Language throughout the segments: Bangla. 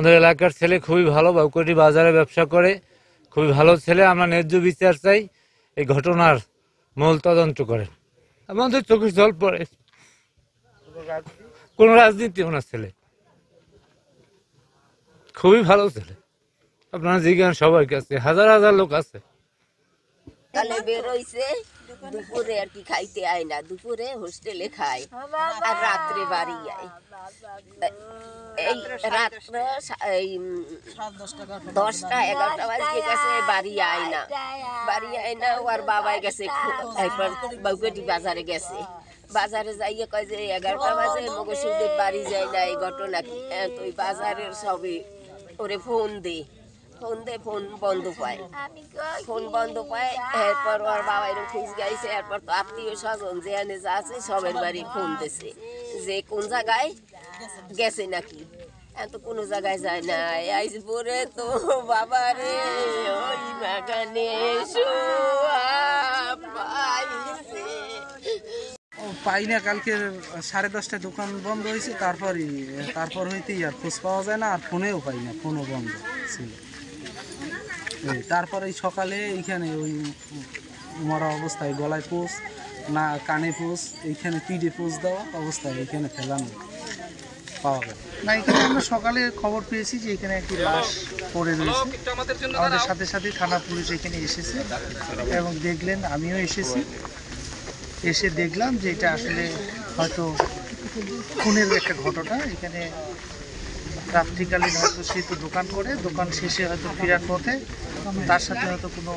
আমাদের এলাকার ছেলে খুবই ভালো, বাউকুটি বাজারে ব্যবসা করে, খুবই ভালো ছেলে। আমরা ন্যায্য বিচার চাই, এই ঘটনার মূল তদন্ত করেন। আমাদের চোখে জল পড়ে, কোন রাজনীতি ওনার ছেলে, খুবই ভালো ছেলে। আপনারা জিজ্ঞাসা সবার কাছে, হাজার হাজার লোক আছে। কালে বের হইছে, দুপুরে আর কি খাইতে আয় না, দুপুরে হোস্টেলে খায় আর রাত্রে বাড়ি যায়। এই রাত্রে এই 10টা-11টা বাজে গেছে, বাড়ি আয় না, ওর বাবাই গেছে বাউকুটি বাজারে গেছে। বাজারে যাইয়ে কয় যে 11টা বাজে মগসুদের বাড়ি যায় না, এই ঘটনা কি? তো ওই বাজারের সবে ওরে ফোন বন্ধ পায়, এরপর ওর বাবা এরকম খুঁজ গাইছে। এরপর তো আত্মীয় স্বজন যেখানে যা আছে সবের বাড়ি ফোন দিছে যে কোন জায়গায় গেছে নাকি। এত কোনো জায়গায় যায় না। আইস পরে তো বাবা রে ওই বাগানে পাই না। কালকে 10:30টায় দোকান বন্ধ হয়েছে, তারপর হইতেই আর খোঁজ পাওয়া যায় না, আর ফোনেও পাই না, ফোনও বন্ধ ছিল। তারপরে এই সকালে এইখানে ওই মরা অবস্থায়, গলায় পোষ না কানে পোষ, এইখানে পিঠে পোষ দেওয়া অবস্থায় এইখানে ফেলানো পাওয়া গেল। না, এখানে আমরা সকালে খবর পেয়েছি যে এখানে একটি লাশ পড়ে রয়েছে। আমাদের সাথে সাথে থানা পুলিশ এখানে এসেছে এবং দেখলেন, আমিও এসে দেখলাম যে এটা আসলে হয়তো খুনের একটা ঘটনা। এখানে রাত্রিকালীন হয়তো সে তো দোকান শেষে হয়তো ফেরার পথে তার সাথে হয়তো কোনো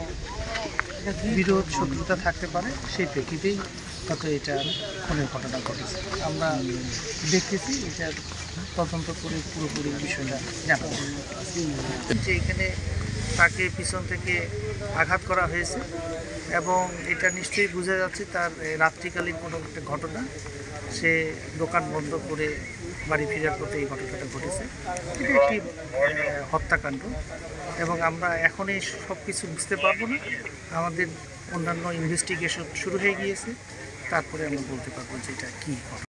বিরোধ শত্রুতা থাকতে পারে, সেই প্রেক্ষিতেই হয়তো এটা খুনের ঘটনা ঘটেছে। আমরা দেখতেছি এটা তদন্ত করে পুরোপুরি বিষয়টা জানাবো। যে এখানে তাকে পিছন থেকে আঘাত করা হয়েছে এবং এটা নিশ্চয়ই বোঝা যাচ্ছে তার রাত্রিকালীন কোনো একটা ঘটনা। সে দোকান বন্ধ করে বাড়ি ফেরার পথে এই ঘটনাটা ঘটেছে। এটা একটি হত্যাকাণ্ড এবং আমরা এখনই সব কিছু বুঝতে পারবো না। আমাদের অন্যান্য ইনভেস্টিগেশন শুরু হয়ে গিয়েছে, তারপরে আমরা বলতে পারবো যে এটা কী ঘটনা।